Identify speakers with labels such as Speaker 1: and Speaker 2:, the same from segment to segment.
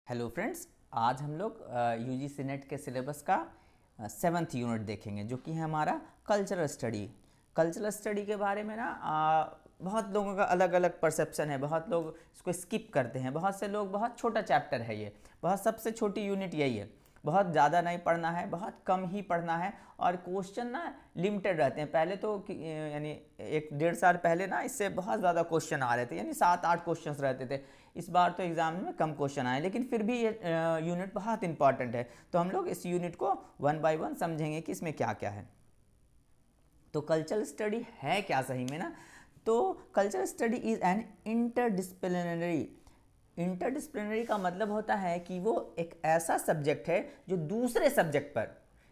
Speaker 1: Hello friends, आज हम लोग यूजीसी नेट के सिलेबस का 7th यूनिट देखेंगे जो कि है हमारा कल्चरल स्टडी। कल्चरल स्टडी के बारे में ना बहुत लोगों का अलग अलग परसेप्शन है। बहुत लोग इसको स्किप करते हैं, बहुत से लोग बहुत छोटा चैप्टर है ये, बहुत सबसे छोटी यूनिट यही है, बहुत ज़्यादा नहीं पढ़ना है, बहुत कम ही पढ़ना है और क्वेश्चन ना लिमिटेड रहते हैं। पहले तो यानी 1-1.5 साल पहले ना इससे बहुत ज़्यादा क्वेश्चन आ रहे थे, यानी 7-8 क्वेश्चंस रहते थे। इस बार तो एग्ज़ाम में कम क्वेश्चन आए, लेकिन फिर भी ये यूनिट बहुत इंपॉर्टेंट है। तो हम लोग इस यूनिट को वन बाय वन समझेंगे कि इसमें क्या क्या है। तो कल्चरल स्टडी है क्या सही में ना? तो cultural study is an interdisciplinary. Interdisciplinary का मतलब होता है कि वो एक ऐसा सब्जेक्ट है जो दूसरे सब्जेक्ट पर,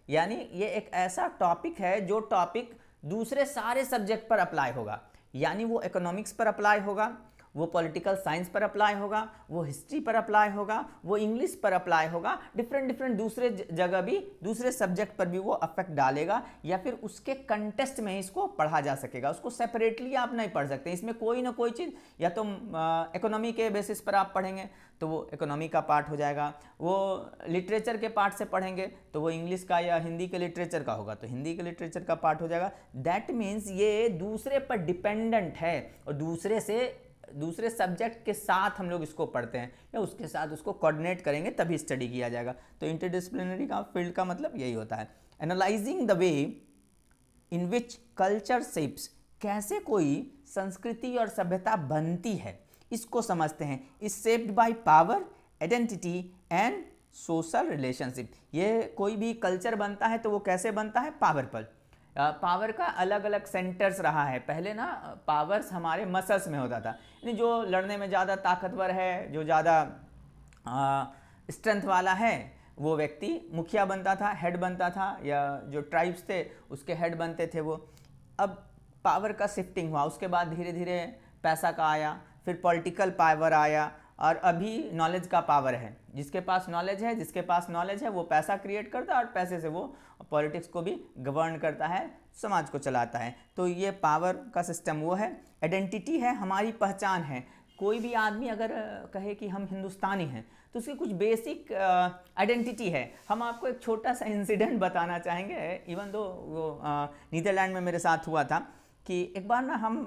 Speaker 1: यानी ये एक ऐसा टॉपिक है जो टॉपिक दूसरे सारे सब्जेक्ट पर अप्लाई होगा। यानी वो इकोनॉमिक्स पर अप्लाई होगा, वो पॉलिटिकल साइंस पर अप्लाई होगा, वो हिस्ट्री पर अप्लाई होगा, वो इंग्लिश पर अप्लाई होगा, डिफरेंट डिफरेंट दूसरे जगह भी, दूसरे सब्जेक्ट पर भी वो अफेक्ट डालेगा, या फिर उसके कंटेस्ट में इसको पढ़ा जा सकेगा। उसको सेपरेटली आप नहीं पढ़ सकते। इसमें कोई ना कोई चीज़, या तो इकोनॉमी के बेसिस पर आप पढ़ेंगे तो वो इकोनॉमी का पार्ट हो जाएगा, वो लिटरेचर के पार्ट से पढ़ेंगे तो वो इंग्लिश का या हिंदी के लिटरेचर का होगा तो हिंदी के लिटरेचर का पार्ट हो जाएगा। दैट मीन्स ये दूसरे पर डिपेंडेंट है और दूसरे सब्जेक्ट के साथ हम लोग इसको पढ़ते हैं या उसके साथ उसको कोऑर्डिनेट करेंगे तभी स्टडी किया जाएगा। तो इंटरडिसिप्लिनरी का फील्ड का मतलब यही होता है। Analysing the way in which culture shapes, कैसे कोई संस्कृति और सभ्यता बनती है, इसको समझते हैं। Is shaped by power, identity and social relationship. ये कोई भी कल्चर बनता है तो वो कैसे बनता है? पावर पर। पावर का अलग अलग सेंटर्स रहा है। पहले ना पावर्स हमारे मसल्स में होता था, यानी जो लड़ने में ज़्यादा ताकतवर है, जो ज़्यादा स्ट्रेंथ वाला है, वो व्यक्ति मुखिया बनता था, हेड बनता था, या जो ट्राइब्स थे उसके हेड बनते थे वो। अब पावर का शिफ्टिंग हुआ, उसके बाद धीरे धीरे पैसा का आया, फिर पॉलिटिकल पावर आया, और अभी नॉलेज का पावर है। जिसके पास नॉलेज है वो पैसा क्रिएट करता है और पैसे से वो पॉलिटिक्स को भी गवर्न करता है, समाज को चलाता है। तो ये पावर का सिस्टम वो है। आइडेंटिटी है, हमारी पहचान है। कोई भी आदमी अगर कहे कि हम हिंदुस्तानी हैं तो उसकी कुछ बेसिक आइडेंटिटी है। हम आपको एक छोटा सा इंसिडेंट बताना चाहेंगे, इवन दो वो नीदरलैंड में मेरे साथ हुआ था कि एक बार ना हम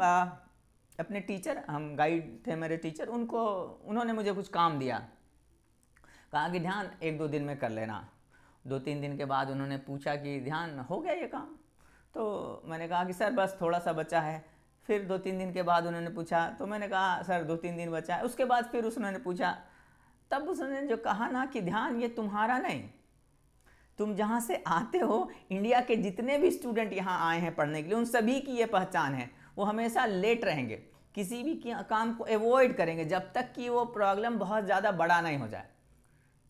Speaker 1: अपने टीचर, हम गाइड थे मेरे टीचर, उन्होंने मुझे कुछ काम दिया, कहा कि ध्यान 1-2 दिन में कर लेना। 2-3 दिन के बाद उन्होंने पूछा कि ध्यान हो गया ये काम? तो मैंने कहा कि सर बस थोड़ा सा बचा है। फिर 2-3 दिन के बाद उन्होंने पूछा तो मैंने कहा सर 2-3 दिन बचा है। उसके बाद फिर उन्होंने पूछा, तब उसने जो कहा ना कि ध्यान ये तुम्हारा नहीं, तुम जहाँ से आते हो, इंडिया के जितने भी स्टूडेंट यहाँ आए हैं पढ़ने के लिए, उन सभी की ये पहचान है। वो हमेशा लेट रहेंगे, किसी भी काम को अवॉइड करेंगे जब तक कि वो प्रॉब्लम बहुत ज़्यादा बड़ा नहीं हो जाए।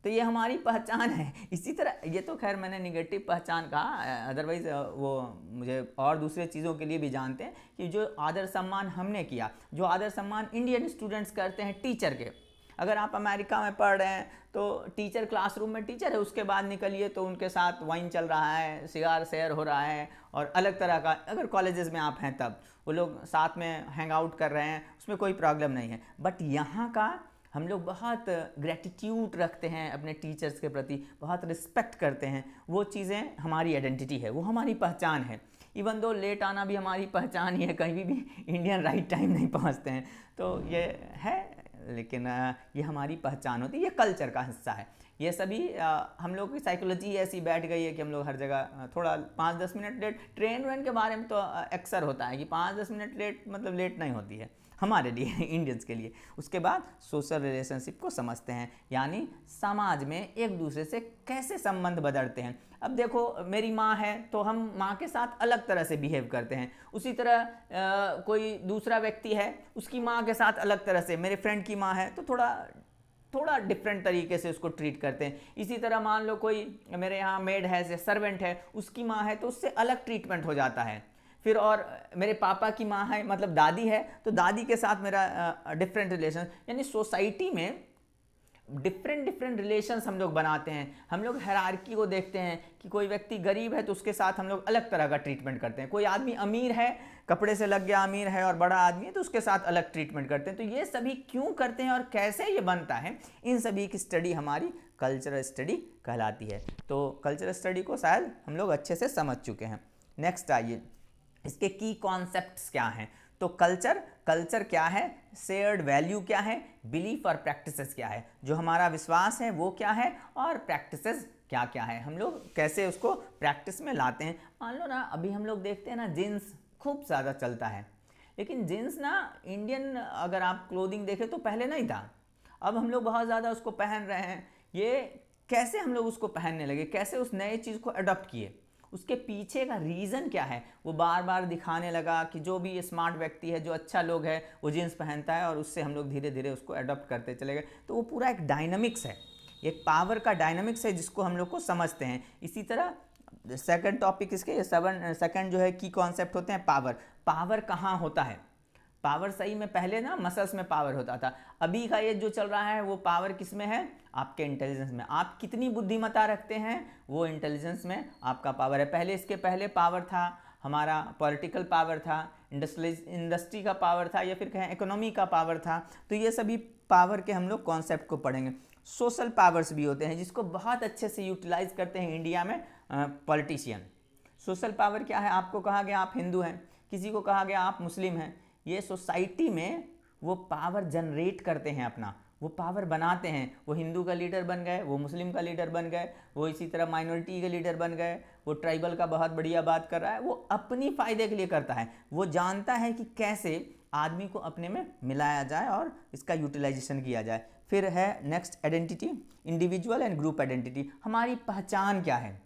Speaker 1: तो ये हमारी पहचान है। इसी तरह, ये तो खैर मैंने निगेटिव पहचान कहा, अदरवाइज़ वो मुझे और दूसरे चीज़ों के लिए भी जानते हैं कि जो आदर सम्मान हमने किया, जो आदर सम्मान इंडियन स्टूडेंट्स करते हैं टीचर के। अगर आप अमेरिका में पढ़ रहे हैं तो टीचर क्लासरूम में टीचर है, उसके बाद निकलिए तो उनके साथ वाइन चल रहा है, सिगार शेयर हो रहा है, और अलग तरह का, अगर कॉलेजेस में आप हैं तब वो लोग साथ में हैंग आउट कर रहे हैं, उसमें कोई प्रॉब्लम नहीं है। बट यहाँ का हम लोग बहुत ग्रेटिट्यूड रखते हैं अपने टीचर्स के प्रति, बहुत रिस्पेक्ट करते हैं। वो चीज़ें हमारी आइडेंटिटी है, वो हमारी पहचान है। इवन दो लेट आना भी हमारी पहचान ही है, कहीं भी इंडियन राइट टाइम नहीं पहुंचते हैं, तो ये है। लेकिन ये हमारी पहचान होती है, ये कल्चर का हिस्सा है। ये सभी हम लोग की साइकोलॉजी ऐसी बैठ गई है कि हम लोग हर जगह थोड़ा 5-10 मिनट लेट, ट्रेन वेन के बारे में तो अक्सर होता है कि 5-10 मिनट लेट मतलब लेट नहीं होती है हमारे लिए, इंडियंस के लिए। उसके बाद सोशल रिलेशनशिप को समझते हैं, यानी समाज में एक दूसरे से कैसे संबंध बदलते हैं। अब देखो, मेरी माँ है तो हम माँ के साथ अलग तरह से बिहेव करते हैं, उसी तरह कोई दूसरा व्यक्ति है उसकी माँ के साथ अलग तरह से, मेरे फ्रेंड की माँ है तो थोड़ा डिफरेंट तरीके से उसको ट्रीट करते हैं। इसी तरह मान लो कोई मेरे यहाँ मेड है, सर्वेंट है, उसकी माँ है तो उससे अलग ट्रीटमेंट हो जाता है। फिर और मेरे पापा की माँ है, मतलब दादी है, तो दादी के साथ मेरा डिफरेंट रिलेशन। यानी सोसाइटी में डिफरेंट डिफरेंट रिलेशंस हम लोग बनाते हैं, हम लोग हायरार्की को देखते हैं कि कोई व्यक्ति गरीब है तो उसके साथ हम लोग अलग तरह का ट्रीटमेंट करते हैं, कोई आदमी अमीर है, कपड़े से लग गया अमीर है और बड़ा आदमी है तो उसके साथ अलग ट्रीटमेंट करते हैं। तो ये सभी क्यों करते हैं और कैसे ये बनता है, इन सभी की स्टडी हमारी कल्चरल स्टडी कहलाती है। तो कल्चरल स्टडी को शायद हम लोग अच्छे से समझ चुके हैं। नेक्स्ट आइए, इसके की कॉन्सेप्ट्स क्या हैं। तो कल्चर क्या है, शेयर्ड वैल्यू क्या है, बिलीफ और प्रैक्टिसेस क्या है, जो हमारा विश्वास है वो क्या है, और प्रैक्टिसेस क्या क्या है, हम लोग कैसे उसको प्रैक्टिस में लाते हैं। मान लो ना अभी हम लोग देखते हैं ना जीन्स खूब ज़्यादा चलता है, लेकिन जीन्स ना इंडियन अगर आप क्लोथिंग देखें तो पहले नहीं था, अब हम लोग बहुत ज़्यादा उसको पहन रहे हैं। ये कैसे हम लोग उसको पहनने लगे, कैसे उस नए चीज़ को अडॉप्ट किए, उसके पीछे का रीज़न क्या है, वो बार बार दिखाने लगा कि जो भी स्मार्ट व्यक्ति है, जो अच्छा लोग है, वो जीन्स पहनता है, और उससे हम लोग धीरे धीरे उसको अडॉप्ट करते चले गए। तो वो पूरा एक डायनामिक्स है, एक पावर का डायनामिक्स है जिसको हम लोग को समझते हैं। इसी तरह सेकंड टॉपिक इसके सेकंड जो है की कॉन्सेप्ट होते हैं पावर कहाँ होता है। पावर सही में पहले ना मसल्स में पावर होता था, अभी का ये जो चल रहा है वो पावर किस में है, आपके इंटेलिजेंस में। आप कितनी बुद्धिमत्ता रखते हैं वो इंटेलिजेंस में आपका पावर है। पहले इसके पहले पावर था हमारा पॉलिटिकल पावर था, इंडस्ट्री का पावर था, या फिर कहें इकोनॉमी का पावर था। तो ये सभी पावर के हम लोग कॉन्सेप्ट को पढ़ेंगे। सोशल पावर्स भी होते हैं जिसको बहुत अच्छे से यूटिलाइज करते हैं इंडिया में पॉलिटिशियन। सोशल पावर क्या है, आपको कहा गया आप हिंदू हैं, किसी को कहा गया आप मुस्लिम हैं, ये सोसाइटी में वो पावर जनरेट करते हैं, अपना वो पावर बनाते हैं। वो हिंदू का लीडर बन गए, वो मुस्लिम का लीडर बन गए, वो इसी तरह माइनॉरिटी के लीडर बन गए, वो ट्राइबल का बहुत बढ़िया बात कर रहा है, वो अपनी फ़ायदे के लिए करता है। वो जानता है कि कैसे आदमी को अपने में मिलाया जाए और इसका यूटिलाइजेशन किया जाए। फिर है next identity, individual and group identity. हमारी पहचान क्या है,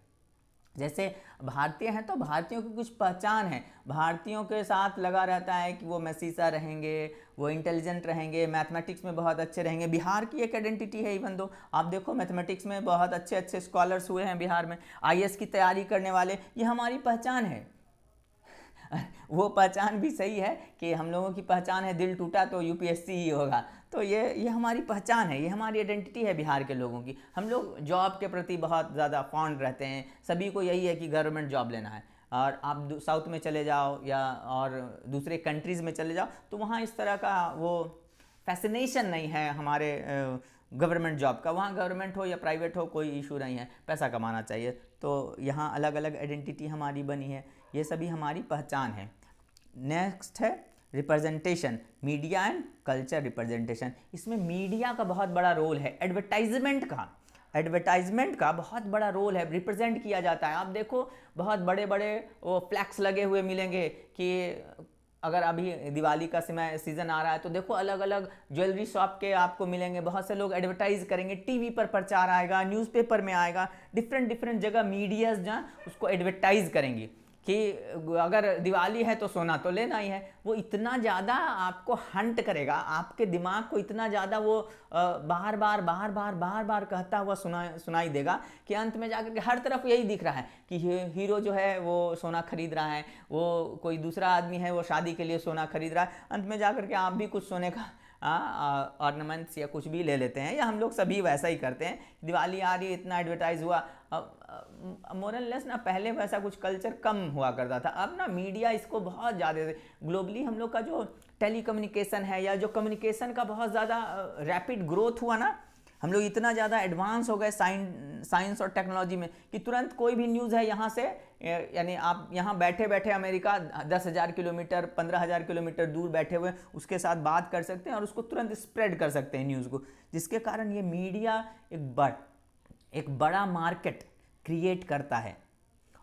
Speaker 1: जैसे भारतीय हैं तो भारतीयों की कुछ पहचान है, भारतीयों के साथ लगा रहता है कि वो मैसीसा रहेंगे, वो इंटेलिजेंट रहेंगे, मैथमेटिक्स में बहुत अच्छे रहेंगे। बिहार की एक आइडेंटिटी है, इवन दो आप देखो मैथमेटिक्स में बहुत अच्छे अच्छे स्कॉलर्स हुए हैं बिहार में, आईएएस की तैयारी करने वाले, ये हमारी पहचान है। वो पहचान भी सही है कि हम लोगों की पहचान है दिल टूटा तो यूपीएससी ही होगा। तो ये हमारी पहचान है, ये हमारी आइडेंटिटी है बिहार के लोगों की। हम लोग जॉब के प्रति बहुत ज़्यादा फॉन्ड रहते हैं, सभी को यही है कि गवर्नमेंट जॉब लेना है। और आप साउथ में चले जाओ या और दूसरे कंट्रीज़ में चले जाओ तो वहाँ इस तरह का वो फैसिनेशन नहीं है हमारे गवर्नमेंट जॉब का। वहाँ गवर्नमेंट हो या प्राइवेट हो कोई इशू नहीं है, पैसा कमाना चाहिए। तो यहाँ अलग अलग आइडेंटिटी हमारी बनी है, ये सभी हमारी पहचान है। नेक्स्ट है representation, media and culture representation. इसमें मीडिया का बहुत बड़ा रोल है, एडवर्टाइजमेंट का बहुत बड़ा रोल है, रिप्रेजेंट किया जाता है। आप देखो बहुत बड़े बड़े वो फ्लैक्स लगे हुए मिलेंगे कि अगर अभी दिवाली का समय सीज़न आ रहा है तो देखो अलग अलग ज्वेलरी शॉप के आपको मिलेंगे, बहुत से लोग एडवर्टाइज करेंगे, टीवी पर प्रचार आएगा, न्यूज़पेपर में आएगा, डिफरेंट डिफरेंट जगह मीडियाज जहाँ उसको एडवर्टाइज करेंगे कि अगर दिवाली है तो सोना तो लेना ही है। वो इतना ज़्यादा आपको हंट करेगा, आपके दिमाग को इतना ज़्यादा वो बार बार कहता हुआ सुनाई देगा कि अंत में जाकर के हर तरफ यही दिख रहा है कि हीरो जो है वो सोना खरीद रहा है, वो कोई दूसरा आदमी है वो शादी के लिए सोना खरीद रहा है, अंत में जाकर के आप भी कुछ सोने का ऑर्नामेंट्स या कुछ भी ले लेते हैं, या हम लोग सभी वैसा ही करते हैं। दिवाली आ रही है, इतना एडवर्टाइज हुआ। मोरलेस ना पहले वैसा कुछ कल्चर कम हुआ करता था, अब ना मीडिया इसको बहुत ज़्यादा, ग्लोबली हम लोग का जो टेलीकम्युनिकेशन है या जो कम्युनिकेशन का बहुत ज़्यादा रैपिड ग्रोथ हुआ ना, हम लोग इतना ज़्यादा एडवांस हो गए साइंस और टेक्नोलॉजी में कि तुरंत कोई भी न्यूज़ है यहाँ से, यानी आप यहाँ बैठे बैठे अमेरिका 10,000 किलोमीटर 15,000 किलोमीटर दूर बैठे हुए उसके साथ बात कर सकते हैं और उसको तुरंत स्प्रेड कर सकते हैं न्यूज़ को, जिसके कारण ये मीडिया एक बड़ा मार्केट क्रिएट करता है।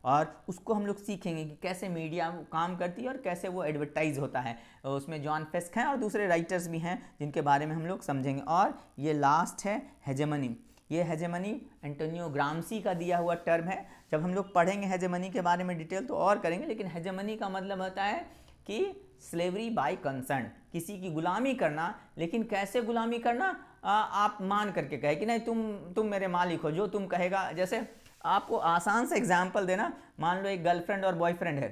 Speaker 1: और उसको हम लोग सीखेंगे कि कैसे मीडिया काम करती है और कैसे वो एडवर्टाइज होता है। उसमें जॉन फेस्क हैं और दूसरे राइटर्स भी हैं जिनके बारे में हम लोग समझेंगे। और ये लास्ट है हेजेमनी। ये हेजेमनी एंटोनियो ग्राम्सी का दिया हुआ टर्म है। जब हम लोग पढ़ेंगे हेजेमनी के बारे में डिटेल तो और करेंगे, लेकिन हेजेमनी का मतलब होता है कि स्लेवरी बाय कंसर्न, किसी की गुलामी करना, लेकिन कैसे गुलामी करना, आप मान करके कहे कि नहीं तुम मेरे मालिक हो, जो तुम कहेगा। जैसे आपको आसान से एग्जाम्पल देना, मान लो एक गर्लफ्रेंड और बॉयफ्रेंड है,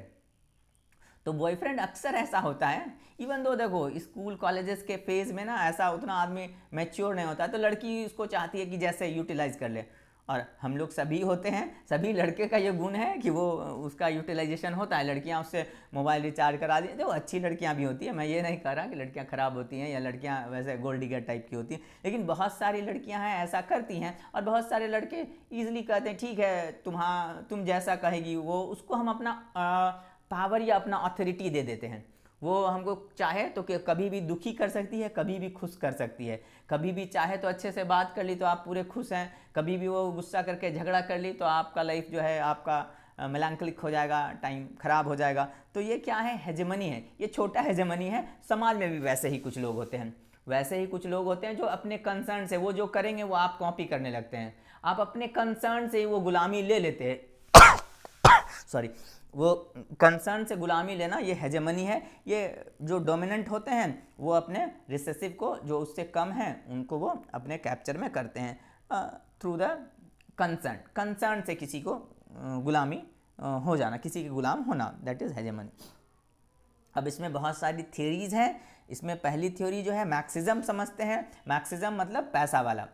Speaker 1: तो बॉयफ्रेंड अक्सर ऐसा होता है, इवन दो देखो स्कूल कॉलेजेस के फेज में ना ऐसा उतना आदमी मैच्योर नहीं होता, तो लड़की उसको चाहती है कि जैसे यूटिलाइज कर ले। और हम लोग सभी होते हैं, सभी लड़के का ये गुण है कि वो उसका यूटिलाइजेशन होता है। लड़कियां उससे मोबाइल रिचार्ज करा दी, जो अच्छी लड़कियां भी होती हैं, मैं ये नहीं कह रहा कि लड़कियां खराब होती हैं या लड़कियां वैसे गोल्ड डिगर टाइप की होती हैं, लेकिन बहुत सारी लड़कियां हैं ऐसा करती हैं। और बहुत सारे लड़के ईजिली कहते हैं ठीक है तुम जैसा कहेगी, वो उसको हम अपना पावर या अपना अथॉरिटी दे देते हैं। वो हमको चाहे तो कभी भी दुखी कर सकती है, कभी भी खुश कर सकती है। कभी भी चाहे तो अच्छे से बात कर ली तो आप पूरे खुश हैं, कभी भी वो गुस्सा करके झगड़ा कर ली तो आपका लाइफ जो है आपका मेलांकलिक हो जाएगा, टाइम खराब हो जाएगा। तो ये क्या है, हेजेमनी है, ये छोटा हेजेमनी है। समाज में भी वैसे ही कुछ लोग होते हैं, वैसे ही कुछ लोग होते हैं जो अपने कंसर्न से वो जो करेंगे वो आप कॉपी करने लगते हैं। आप अपने कंसर्न से वो गुलामी ले लेते हैं सॉरी, वो कंसर्न से गुलामी लेना ये हेजेमनी है। ये जो डोमिनेंट होते हैं वो अपने रिसेसिव को, जो उससे कम है, उनको वो अपने कैप्चर में करते हैं थ्रू द कंसर्न से किसी को गुलामी हो जाना, किसी के गुलाम होना, दैट इज हेजेमनी। अब इसमें बहुत सारी थ्योरीज हैं। इसमें पहली थ्योरी जो है मार्क्सिज्म समझते हैं। मार्क्सिज्म मतलब पैसा वाला,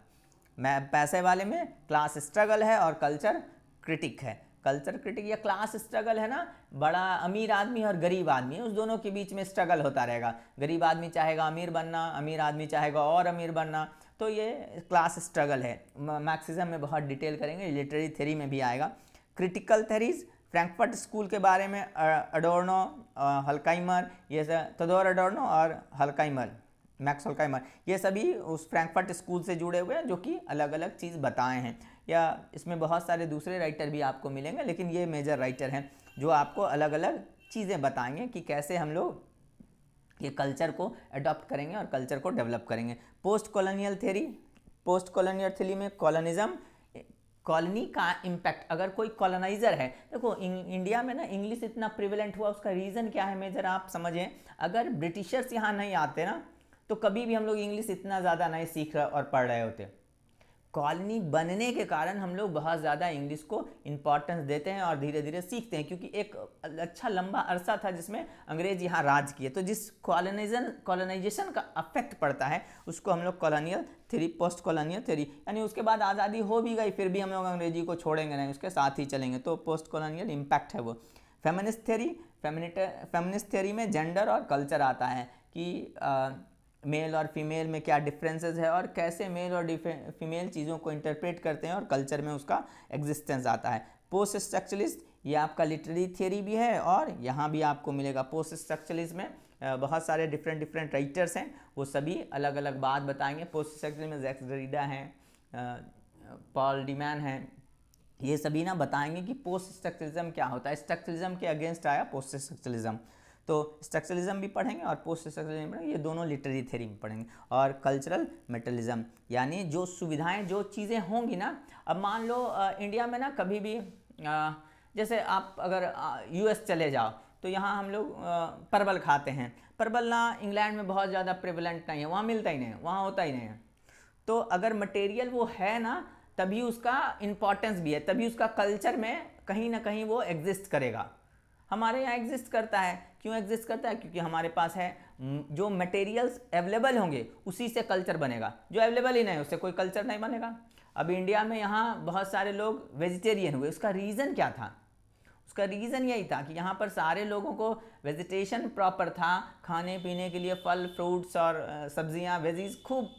Speaker 1: पैसे वाले में क्लास स्ट्रगल है और कल्चर क्रिटिक है। कल्चर क्रिटिक या क्लास स्ट्रगल है ना, बड़ा अमीर आदमी और गरीब आदमी, उस दोनों के बीच में स्ट्रगल होता रहेगा। गरीब आदमी चाहेगा अमीर बनना, अमीर आदमी चाहेगा और अमीर बनना, तो ये क्लास स्ट्रगल है। मार्क्सिज्म में बहुत डिटेल करेंगे, लिटरेरी थ्योरी में भी आएगा। क्रिटिकल थ्योरीज फ्रैंकफर्ट स्कूल के बारे में अडोर्नो, हल्काइमर, ये सब थोडोर अडोर्नो और हल्काइमर, मैक्स हल्काइमर, ये सभी उस फ्रैंकफर्ट स्कूल से जुड़े हुए हैं, जो कि अलग अलग चीज़ बताए हैं। या इसमें बहुत सारे दूसरे राइटर भी आपको मिलेंगे, लेकिन ये मेजर राइटर हैं जो आपको अलग अलग चीज़ें बताएंगे कि कैसे हम लोग ये कल्चर को अडॉप्ट करेंगे और कल्चर को डेवलप करेंगे। Post colonial theory, post colonial theory में कॉलोनिज्म, कॉलोनी का इम्पैक्ट। अगर कोई कॉलोनाइजर है, देखो इंडिया में ना इंग्लिश इतना प्रिवेलेंट हुआ, उसका रीज़न क्या है मेजर आप समझें। अगर ब्रिटिशर्स यहाँ नहीं आते ना तो कभी भी हम लोग इंग्लिश इतना ज़्यादा नहीं सीख रहे और पढ़ रहे होते। कॉलोनी बनने के कारण हम लोग बहुत ज़्यादा इंग्लिश को इम्पॉर्टेंस देते हैं और धीरे धीरे सीखते हैं, क्योंकि एक अच्छा लंबा अरसा था जिसमें अंग्रेज यहाँ राज किए। तो जिस कॉलोनाइजेशन का अफेक्ट पड़ता है उसको हम लोग colonial theory, post colonial theory, यानी उसके बाद आज़ादी हो भी गई फिर भी हम लोग अंग्रेजी को छोड़ेंगे नहीं, उसके साथ ही चलेंगे, तो पोस्ट कॉलोनियल इम्पैक्ट है वो। फेमिनिस्ट थ्योरी, फेमिनिस्ट थ्योरी में जेंडर और कल्चर आता है कि मेल और फीमेल में क्या डिफरेंसेस है और कैसे मेल और फीमेल चीज़ों को इंटरप्रेट करते हैं और कल्चर में उसका एग्जिस्टेंस आता है। पोस्ट स्ट्रक्चरलिस्ट, ये आपका लिटरेरी थियरी भी है और यहाँ भी आपको मिलेगा। पोस्ट स्ट्रक्चरलिस्ट में बहुत सारे डिफरेंट राइटर्स हैं, वो सभी अलग अलग बात बताएंगे। पोस्ट स्ट्रक्चरलिज्म में जैक्स डरिडा हैं, पॉल डीमैन हैं, ये सभी ना बताएंगे कि पोस्ट स्ट्रक्चरलिज्म क्या होता है। स्ट्रक्चरलिज्म के अगेंस्ट आया पोस्ट स्ट्रक्चरलिज्म, तो स्ट्रक्चरलिज्म भी पढ़ेंगे और पोस्ट स्ट्रक्चरलिज्म पढ़ेंगे, ये दोनों लिटरेरी थ्योरी में पढ़ेंगे। और कल्चरल मेटलिज्म, यानी जो सुविधाएं, जो चीज़ें होंगी ना, अब मान लो इंडिया में ना कभी भी जैसे आप अगर यूएस चले जाओ तो यहाँ हम लोग परवल खाते हैं। परवल ना इंग्लैंड में बहुत ज़्यादा प्रेवलेंट नहीं है, वहाँ मिलता ही नहीं है, वहाँ होता ही नहीं है। तो अगर मटेरियल वो है ना तभी उसका इम्पॉर्टेंस भी है, तभी उसका कल्चर में कहीं ना कहीं वो एग्जिस्ट करेगा। हमारे यहाँ एग्जिस्ट करता है, क्यों एग्जिस्ट करता है? क्योंकि हमारे पास है, जो मटेरियल्स अवेलेबल होंगे उसी से कल्चर बनेगा, जो अवेलेबल ही नहीं उससे कोई कल्चर नहीं बनेगा। अब इंडिया में यहाँ बहुत सारे लोग वेजिटेरियन हुए, उसका रीज़न क्या था? उसका रीज़न यही था कि यहाँ पर सारे लोगों को वेजिटेशन प्रॉपर था, खाने पीने के लिए फल फ्रूट्स और सब्जियाँ वेजीज खूब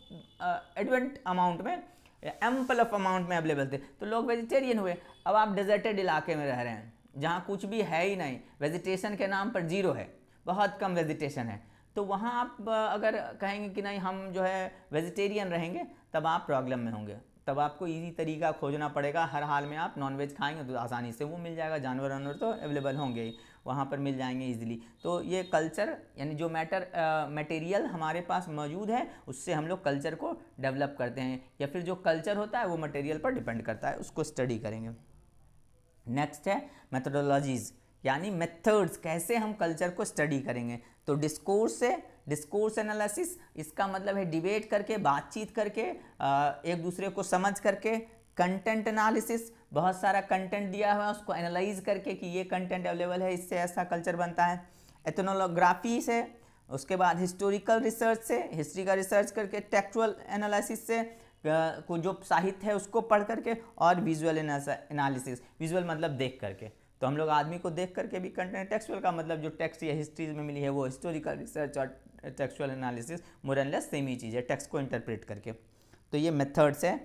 Speaker 1: एडवेंट अमाउंट में, एम्पल ऑफ अमाउंट में अवेलेबल थे, तो लोग वेजिटेरियन हुए। अब आप डेजर्टेड इलाके में रह रहे हैं जहाँ कुछ भी है ही नहीं, वेजिटेशन के नाम पर जीरो है, बहुत कम वेजिटेशन है, तो वहाँ आप अगर कहेंगे कि नहीं हम जो है वेजिटेरियन रहेंगे, तब आप प्रॉब्लम में होंगे। तब आपको इजी तरीका खोजना पड़ेगा। हर हाल में आप नॉनवेज खाएंगे तो आसानी से वो मिल जाएगा, जानवर वानवर तो अवेलेबल होंगे ही, वहाँ पर मिल जाएंगे इजीली। तो ये कल्चर यानी जो मटेरियल हमारे पास मौजूद है उससे हम लोग कल्चर को डेवलप करते हैं, या फिर जो कल्चर होता है वो मटेरियल पर डिपेंड करता है, उसको स्टडी करेंगे। नेक्स्ट है मेथोडोलॉजीज़, यानी मेथड्स, कैसे हम कल्चर को स्टडी करेंगे। तो डिस्कोर्स से, डिस्कोर्स एनालिसिस, इसका मतलब है डिबेट करके, बातचीत करके, एक दूसरे को समझ करके। कंटेंट एनालिसिस, बहुत सारा कंटेंट दिया हुआ है उसको एनालाइज करके कि ये कंटेंट अवेलेबल है, इससे ऐसा कल्चर बनता है। एथनोग्राफी से, उसके बाद हिस्टोरिकल रिसर्च से, हिस्ट्री का रिसर्च करके, टेक्सचुअल एनालिसिस से, को जो साहित्य है उसको पढ़ करके, और विजुअल एनालिसिस, विजुअल मतलब देख करके। तो हम लोग आदमी को देख करके भी कंटेंट, टेक्सचुअल का मतलब जो टेक्स्ट या हिस्ट्रीज में मिली है वो, हिस्टोरिकल रिसर्च और textual analysis more and less same ही चीज़ है, टेक्स्ट को इंटरप्रेट करके। तो ये मेथड्स है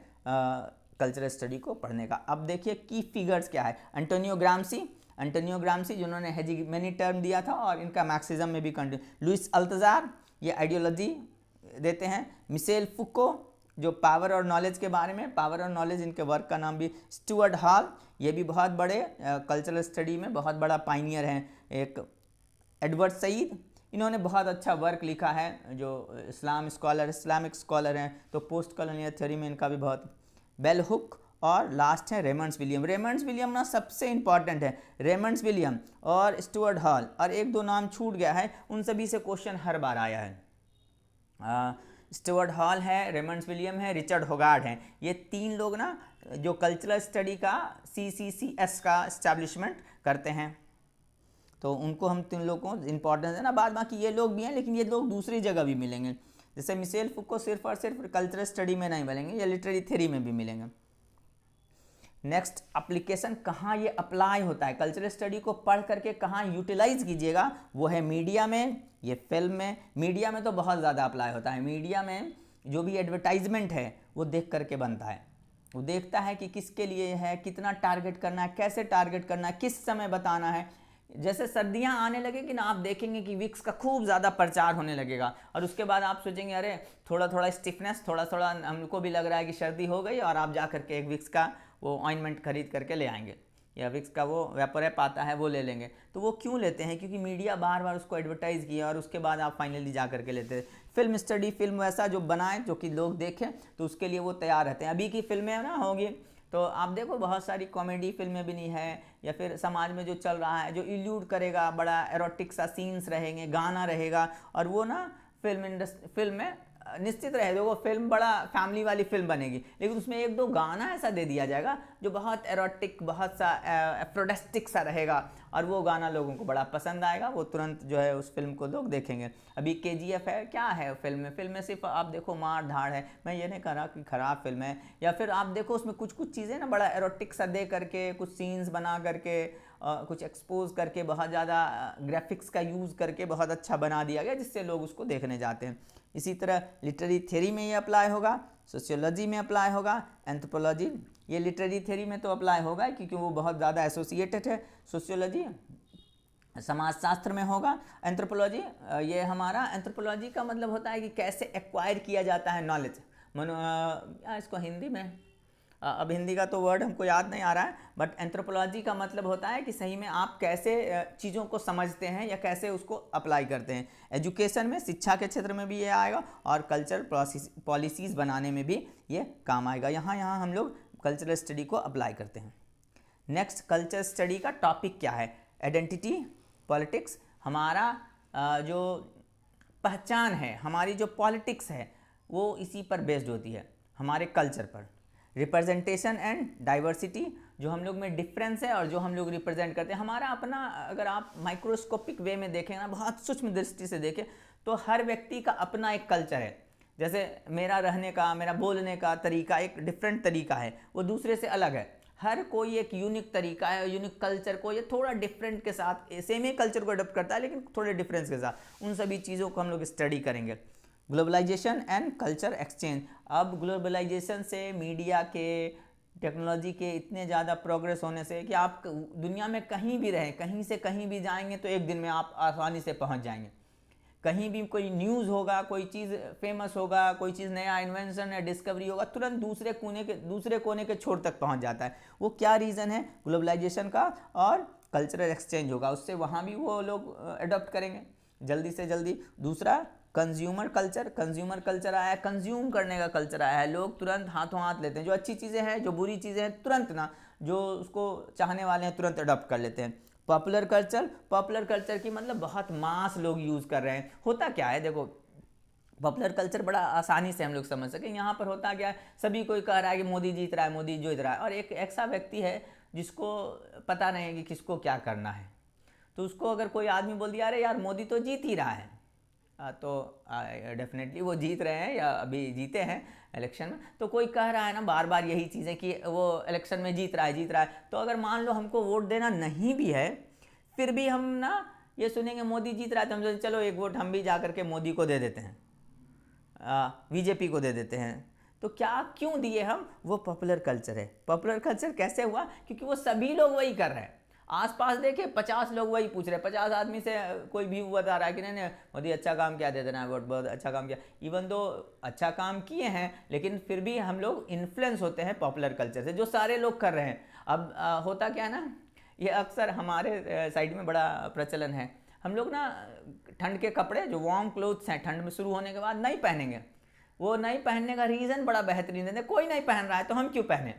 Speaker 1: कल्चरल स्टडी को पढ़ने का। अब देखिए की फिगर्स क्या है। एंटोनियो ग्राम्सी जिन्होंने हेजीमनी टर्म दिया था और इनका मार्क्सिज्म में भी कंटिन्यू। लुइस अल्थज़ार ये आइडियोलॉजी देते हैं। मिशेल फुको जो पावर और नॉलेज के बारे में, पावर और नॉलेज, इनके वर्क का नाम भी। स्टुअर्ट हॉल ये भी बहुत बड़े कल्चरल स्टडी में बहुत बड़ा पाइनियर हैं। एक एडवर्ड सईद, इन्होंने बहुत अच्छा वर्क लिखा है, जो इस्लामिक स्कॉलर हैं, तो पोस्ट कॉलोनियल थ्योरी में इनका भी बहुत। बेल हुक, और लास्ट है रेमंड्स विलियम। रेमंड्स विलियम ना सबसे इंपॉर्टेंट है, रेमंड्स विलियम और स्टुअर्ट हॉल, और एक दो नाम छूट गया है, उन सभी से क्वेश्चन हर बार आया है। स्टुअर्ट हॉल है, रेमंड्स विलियम है, रिचर्ड होगार्ड हैं। ये तीन लोग ना जो कल्चरल स्टडी का CCCS का इस्टेब्लिशमेंट करते हैं, तो उनको हम तीन लोगों को इंपॉर्टेंस है ना। बाद बाकी ये लोग भी हैं, लेकिन ये लोग दूसरी जगह भी मिलेंगे। जैसे मिशेल फुको सिर्फ और सिर्फ कल्चरल स्टडी में नहीं मिलेंगे, या लिटरेरी थ्योरी में भी मिलेंगे। नेक्स्ट, एप्लीकेशन, कहाँ ये अप्लाई होता है, कल्चरल स्टडी को पढ़ करके कहाँ यूटिलाइज कीजिएगा, वो है मीडिया में, ये फिल्म में। मीडिया में तो बहुत ज़्यादा अप्लाई होता है। मीडिया में जो भी एडवर्टाइजमेंट है वो देख करके बनता है, वो देखता है कि किसके लिए है, कितना टारगेट करना है, कैसे टारगेट करना है, किस समय बताना है। जैसे सर्दियां आने लगेगी ना, आप देखेंगे कि विक्स का खूब ज़्यादा प्रचार होने लगेगा, और उसके बाद आप सोचेंगे अरे थोड़ा थोड़ा स्टिफनेस, थोड़ा थोड़ा हमको भी लग रहा है कि सर्दी हो गई, और आप जा करके एक विक्स का वो ऑइंटमेंट खरीद करके ले आएंगे, या विक्स का वो वेपोरेप आता है वो ले लेंगे। तो वो क्यों लेते हैं? क्योंकि मीडिया बार बार उसको एडवर्टाइज़ किया, और उसके बाद आप फाइनली जा करके लेते हैं। फिल्म स्टडी, फिल्म वैसा जो बनाए जो कि लोग देखें, तो उसके लिए वो तैयार रहते हैं। अभी की फिल्में ना होगी तो आप देखो बहुत सारी कॉमेडी फिल्में भी नहीं है, या फिर समाज में जो चल रहा है जो इल्यूड करेगा, बड़ा एरोटिक सा सीन्स रहेंगे, गाना रहेगा, और वो ना फिल्म में निश्चित रहे वो फिल्म बड़ा फैमिली वाली फिल्म बनेगी, लेकिन उसमें एक दो गाना ऐसा दे दिया जाएगा जो बहुत एरोटिक, बहुत सा एफ्रोडिस्टिक सा रहेगा, और वो गाना लोगों को बड़ा पसंद आएगा, वो तुरंत जो है उस फिल्म को लोग देखेंगे। अभी KGF है, क्या है फिल्म में सिर्फ आप देखो मार धाड़ है। मैं ये नहीं कह रहा कि ख़राब फिल्म है, या फिर आप देखो उसमें कुछ कुछ चीज़ें ना बड़ा एरोटिक सा दे करके, कुछ सीन्स बना करके, कुछ एक्सपोज करके, बहुत ज़्यादा ग्राफिक्स का यूज़ करके बहुत अच्छा बना दिया गया, जिससे लोग उसको देखने जाते हैं। इसी तरह लिटरेरी थ्योरी में ये अप्लाई होगा, सोशियोलॉजी में अप्लाई होगा, एंथ्रोपोलॉजी, ये लिटरेरी थ्योरी में तो अप्लाई होगा क्योंकि वो बहुत ज़्यादा एसोसिएटेड है। सोशियोलॉजी समाजशास्त्र में होगा। एंथ्रोपोलॉजी, ये हमारा एंथ्रोपोलॉजी का मतलब होता है कि कैसे एक्वायर किया जाता है नॉलेज। इसको हिंदी में, अब हिंदी का तो वर्ड हमको याद नहीं आ रहा है, बट एंथ्रोपोलॉजी का मतलब होता है कि सही में आप कैसे चीज़ों को समझते हैं या कैसे उसको अप्लाई करते हैं। एजुकेशन में, शिक्षा के क्षेत्र में भी ये आएगा, और कल्चर पॉलिसीज़ बनाने में भी ये काम आएगा। यहाँ हम लोग कल्चरल स्टडी को अप्लाई करते हैं। नेक्स्ट, कल्चर स्टडी का टॉपिक क्या है? Identity politics. हमारा जो पहचान है, हमारी जो पॉलिटिक्स है, वो इसी पर बेस्ड होती है, हमारे कल्चर पर। रिप्रेजेंटेशन एंड डाइवर्सिटी, जो हम लोग में डिफरेंस है और जो हम लोग रिप्रेजेंट करते हैं, हमारा अपना, अगर आप माइक्रोस्कोपिक वे में देखें ना, बहुत सूक्ष्म दृष्टि से देखें, तो हर व्यक्ति का अपना एक कल्चर है। जैसे मेरा रहने का, मेरा बोलने का तरीका एक डिफरेंट तरीका है, वो दूसरे से अलग है। हर कोई एक यूनिक तरीका है, यूनिक कल्चर को ये थोड़ा डिफरेंट के साथ, सेम ही कल्चर को अडॉप्ट करता है लेकिन थोड़े डिफरेंस के साथ, उन सभी चीज़ों को हम लोग स्टडी करेंगे। Globalisation and culture exchange. अब ग्लोबलाइजेशन से, मीडिया के, टेक्नोलॉजी के इतने ज़्यादा प्रोग्रेस होने से कि आप दुनिया में कहीं भी रहें, कहीं से कहीं भी जाएंगे तो एक दिन में आप आसानी से पहुंच जाएंगे। कहीं भी कोई न्यूज़ होगा, कोई चीज़ फेमस होगा, कोई चीज़ नया इन्वेंशन या डिस्कवरी होगा, तुरंत दूसरे कोने के छोर तक पहुंच जाता है। वो क्या रीज़न है? ग्लोबलाइजेशन का, और कल्चरल एक्सचेंज होगा, उससे वहाँ भी वो लोग अडॉप्ट करेंगे जल्दी से जल्दी। दूसरा, कंज्यूमर कल्चर आया है, कंज्यूम करने का कल्चर आया है। लोग तुरंत हाथों हाथ लेते हैं, जो अच्छी चीज़ें हैं, जो बुरी चीज़ें हैं, तुरंत ना, जो उसको चाहने वाले हैं तुरंत अडॉप्ट कर लेते हैं। पॉपुलर कल्चर की मतलब बहुत मास लोग यूज़ कर रहे हैं। होता क्या है, देखो पॉपुलर कल्चर बड़ा आसानी से हम लोग समझ सकें। यहाँ पर होता क्या है, सभी कोई कह रहा है कि मोदी जीत रहा है, मोदी जीत रहा है, और एक ऐसा व्यक्ति है जिसको पता नहीं है कि किसको क्या करना है। तो उसको अगर कोई आदमी बोल दिया अरे यार मोदी तो जीत ही रहा है, तो डेफिनेटली वो जीत रहे हैं या अभी जीते हैं इलेक्शन में, तो कोई कह रहा है ना बार बार यही चीज़ें कि वो इलेक्शन में जीत रहा है, तो अगर मान लो हमको वोट देना नहीं भी है, फिर भी हम ना ये सुनेंगे मोदी जीत रहा है, तो हम सोचें चलो एक वोट हम भी जा करके मोदी को दे देते हैं, बीजेपी को दे देते हैं। तो क्या क्यों दिए हम? वो पॉपुलर कल्चर है। पॉपुलर कल्चर कैसे हुआ? क्योंकि वो सभी लोग वही कर रहे हैं। आसपास देखे 50 लोग वही पूछ रहे हैं, 50 आदमी से कोई भी बता रहा है कि नहीं नहीं मोदी अच्छा काम किया, दे देना वोट, बहुत अच्छा काम किया। इवन दो अच्छा काम किए हैं, लेकिन फिर भी हम लोग इन्फ्लुएंस होते हैं पॉपुलर कल्चर से, जो सारे लोग कर रहे हैं। अब होता क्या ना, ये अक्सर हमारे साइड में बड़ा प्रचलन है, हम लोग ना ठंड के कपड़े जो वार्म क्लोथ्स हैं ठंड में शुरू होने के बाद नहीं पहनेंगे। वो नहीं पहनने का रीज़न बड़ा बेहतरीन है, कोई नहीं पहन रहा है तो हम क्यों पहने।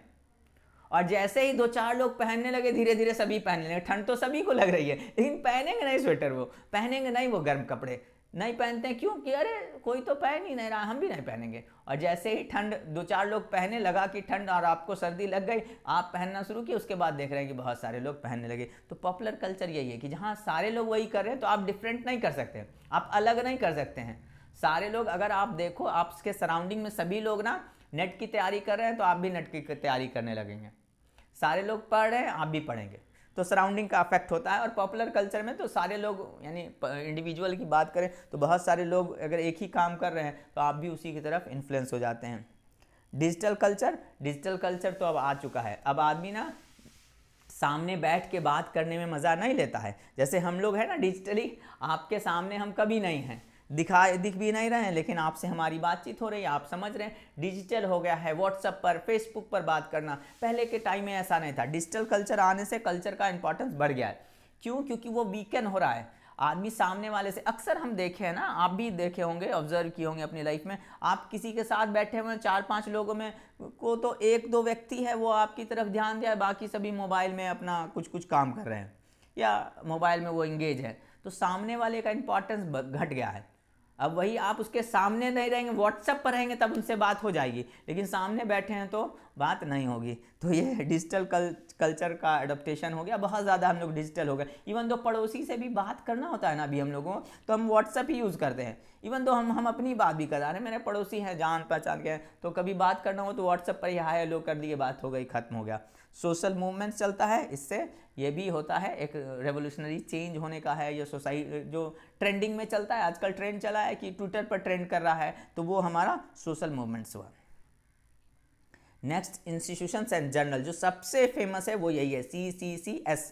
Speaker 1: और जैसे ही 2-4 लोग पहनने लगे, धीरे धीरे सभी पहनने लगे। ठंड तो सभी को लग रही है, लेकिन पहनेंगे नहीं स्वेटर, वो पहनेंगे नहीं वो गर्म कपड़े, नहीं पहनते हैं। क्यों कि अरे कोई तो पहन ही नहीं रहा, हम भी नहीं पहनेंगे। और जैसे ही ठंड 2-4 लोग पहने लगा कि ठंड, और आपको सर्दी लग गई, आप पहनना शुरू किए, उसके बाद देख रहे हैं कि बहुत सारे लोग पहनने लगे। तो पॉपुलर कल्चर यही है कि जहाँ सारे लोग वही कर रहे हैं तो आप डिफरेंट नहीं कर सकते, आप अलग नहीं कर सकते हैं। सारे लोग, अगर आप देखो आपके सराउंडिंग में सभी लोग ना नेट की तैयारी कर रहे हैं, तो आप भी नेट की तैयारी करने लगेंगे। सारे लोग पढ़ रहे हैं, आप भी पढ़ेंगे, तो सराउंडिंग का अफेक्ट होता है। और पॉपुलर कल्चर में तो सारे लोग, यानी इंडिविजुअल की बात करें तो बहुत सारे लोग अगर एक ही काम कर रहे हैं तो आप भी उसी की तरफ इन्फ्लुएंस हो जाते हैं। डिजिटल कल्चर तो अब आ चुका है। अब आदमी ना सामने बैठ के बात करने में मज़ा नहीं लेता है। जैसे हम लोग हैं ना डिजिटली, आपके सामने हम कभी नहीं हैं, दिख भी नहीं रहे हैं, लेकिन आपसे हमारी बातचीत हो रही है, आप समझ रहे हैं। डिजिटल हो गया है, व्हाट्सएप पर, फेसबुक पर बात करना। पहले के टाइम में ऐसा नहीं था। डिजिटल कल्चर आने से कल्चर का इंपॉर्टेंस बढ़ गया है। क्यों? क्योंकि वो वीकन हो रहा है। आदमी सामने वाले से, अक्सर हम देखे हैं ना, आप भी देखे होंगे, ऑब्जर्व किए होंगे अपनी लाइफ में, आप किसी के साथ बैठे हुए 4-5 लोगों में को तो 1-2 व्यक्ति है वो आपकी तरफ ध्यान दिया है, बाकी सभी मोबाइल में अपना कुछ काम कर रहे हैं या मोबाइल में वो इंगेज है। तो सामने वाले का इंपॉर्टेंस घट गया है। अब वही आप उसके सामने नहीं रहेंगे, व्हाट्सएप पर रहेंगे तब उनसे बात हो जाएगी, लेकिन सामने बैठे हैं तो बात नहीं होगी। तो ये डिजिटल कल्चर का एडप्टेशन हो गया, बहुत ज़्यादा हम लोग डिजिटल हो गए। इवन दो पड़ोसी से भी बात करना होता है ना अभी हम लोगों को, तो हम व्हाट्सएप ही यूज़ करते हैं। इवन दो हम अपनी बात भी कर रहे हैं, मेरे पड़ोसी हैं, जान पहचान के हैं, तो कभी बात करना हो तो व्हाट्सएप पर ही हाय हेलो कर दिए, बात हो गई, खत्म हो गया। सोशल मूवमेंट चलता है, इससे ये भी होता है, एक रेवोल्यूशनरी चेंज होने का है। ये सोसाइटी जो ट्रेंडिंग में चलता है, आजकल ट्रेंड चला है कि ट्विटर पर ट्रेंड कर रहा है, तो वो हमारा सोशल मूवमेंट्स हुआ। नेक्स्ट, इंस्टीट्यूशंस एंड जर्नल, जो सबसे फेमस है वो यही है, CCCS,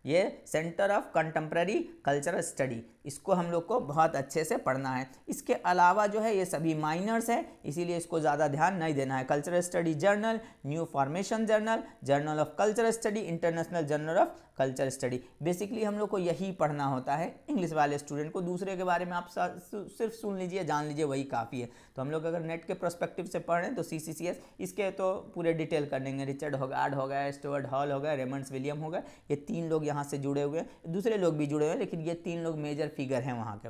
Speaker 1: ये centre of contemporary cultural study. इसको हम लोग को बहुत अच्छे से पढ़ना है। इसके अलावा जो है ये सभी माइनर्स हैं, इसीलिए इसको ज़्यादा ध्यान नहीं देना है। Cultural study journal, new formation journal, journal of cultural study, international journal of culture study. Basically हम लोग को यही पढ़ना होता है। इंग्लिश वाले स्टूडेंट को दूसरे के बारे में आप सिर्फ सुन लीजिए, जान लीजिए, वही काफ़ी है। तो हम लोग अगर नेट के पर्सपेक्टिव से पढ़ रहे हैं तो CCCS, इसके तो पूरे डिटेल कर लेंगे। रिचर्ड होगार्ड हो गया, स्टुअर्ट हॉल हो गया, रेमंड्स विलियम हो गया, ये 3 लोग यहाँ से जुड़े हुए हैं। दूसरे लोग भी जुड़े हुए हैं, लेकिन ये 3 लोग मेजर फिगर हैं वहाँ के।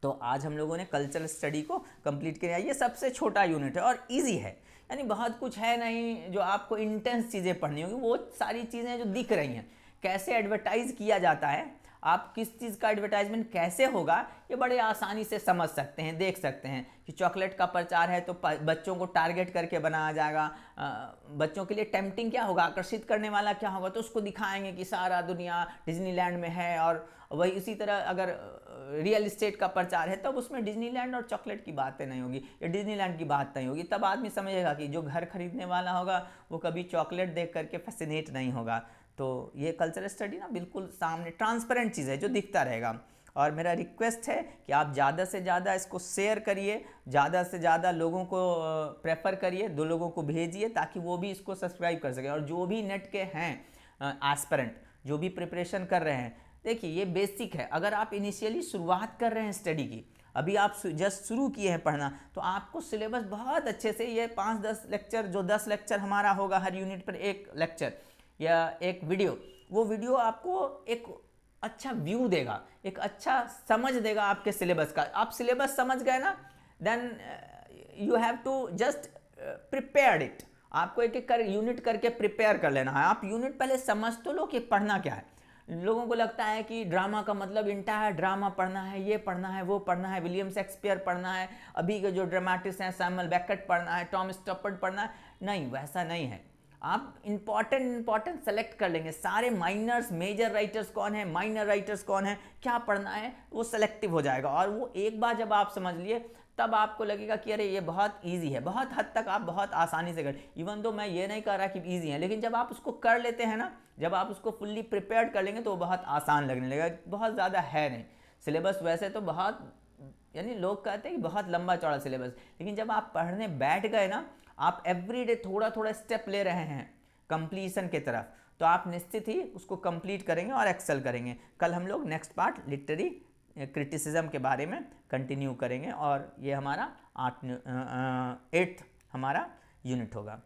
Speaker 1: तो आज हम लोगों ने कल्चरल स्टडी को कंप्लीट किया। ये सबसे छोटा यूनिट है और इजी है, यानी बहुत कुछ है नहीं जो आपको इंटेंस चीज़ें पढ़नी होगी। वो सारी चीज़ें जो दिख रही हैं, कैसे एडवर्टाइज किया जाता है, आप किस चीज़ का एडवर्टाइजमेंट कैसे होगा, ये बड़े आसानी से समझ सकते हैं, देख सकते हैं कि चॉकलेट का प्रचार है तो बच्चों को टारगेट करके बनाया जाएगा। बच्चों के लिए टेम्पटिंग क्या होगा, आकर्षित करने वाला क्या होगा, तो उसको दिखाएंगे कि सारा दुनिया डिज्नीलैंड में है। और वही इसी तरह अगर रियल इस्टेट का प्रचार है तब उसमें डिज्नीलैंड और चॉकलेट की बातें नहीं होगी या डिज्नीलैंड की बात नहीं होगी। तब आदमी समझेगा कि जो घर खरीदने वाला होगा वो कभी चॉकलेट देख करके फैसिनेट नहीं होगा। तो ये कल्चरल स्टडी ना बिल्कुल सामने ट्रांसपेरेंट चीज़ है जो दिखता रहेगा। और मेरा रिक्वेस्ट है कि आप ज़्यादा से ज़्यादा इसको शेयर करिए, ज़्यादा से ज़्यादा लोगों को प्रेफर करिए, 2 लोगों को भेजिए ताकि वो भी इसको सब्सक्राइब कर सकें। और जो भी नेट के हैं एस्पिरेंट, जो भी प्रिपरेशन कर रहे हैं, देखिए ये बेसिक है। अगर आप इनिशियली शुरुआत कर रहे हैं स्टडी की, अभी आप जस्ट शुरू किए हैं पढ़ना, तो आपको सिलेबस बहुत अच्छे से, ये 5-10 लेक्चर, जो 10 लेक्चर हमारा होगा हर यूनिट पर, एक लेक्चर या एक वीडियो, वो वीडियो आपको एक अच्छा व्यू देगा, एक अच्छा समझ देगा आपके सिलेबस का। आप सिलेबस समझ गए ना, then you have to just prepare it. आपको एक एक कर यूनिट करके प्रिपेयर कर लेना है। आप यूनिट पहले समझ तो लो कि पढ़ना क्या है, लोगों को लगता है कि ड्रामा का मतलब इंटायर ड्रामा पढ़ना है, ये पढ़ना है, वो पढ़ना है, विलियम शेक्सपियर पढ़ना है, अभी के जो ड्रामेटिस्ट हैं सैमुअल बेकेट पढ़ना है, टॉम स्टॉपर्ड पढ़ना है। नहीं, वैसा नहीं है। आप इंपॉर्टेंट सेलेक्ट कर लेंगे, सारे माइनर्स, मेजर राइटर्स कौन है, माइनर राइटर्स कौन है, क्या पढ़ना है, वो सेलेक्टिव हो जाएगा। और वो एक बार जब आप समझ लिए तब आपको लगेगा कि अरे ये बहुत इजी है, बहुत हद तक आप बहुत आसानी से कर। इवन तो मैं ये नहीं कह रहा कि इजी है, लेकिन जब आप उसको कर लेते हैं ना, जब आप उसको फुल्ली प्रिपेयर्ड कर लेंगे तो वो बहुत आसान लगने लगेगा। बहुत ज़्यादा है नहीं सिलेबस, वैसे तो बहुत, यानी लोग कहते हैं कि बहुत लंबा चौड़ा सिलेबस, लेकिन जब आप पढ़ने बैठ गए ना, आप एवरीडे थोड़ा थोड़ा स्टेप ले रहे हैं कंप्लीशन की तरफ, तो आप निश्चित ही उसको कंप्लीट करेंगे और एक्सेल करेंगे। कल हम लोग नेक्स्ट पार्ट लिटरेरी क्रिटिसिज्म के बारे में कंटिन्यू करेंगे और ये हमारा 8th हमारा यूनिट होगा।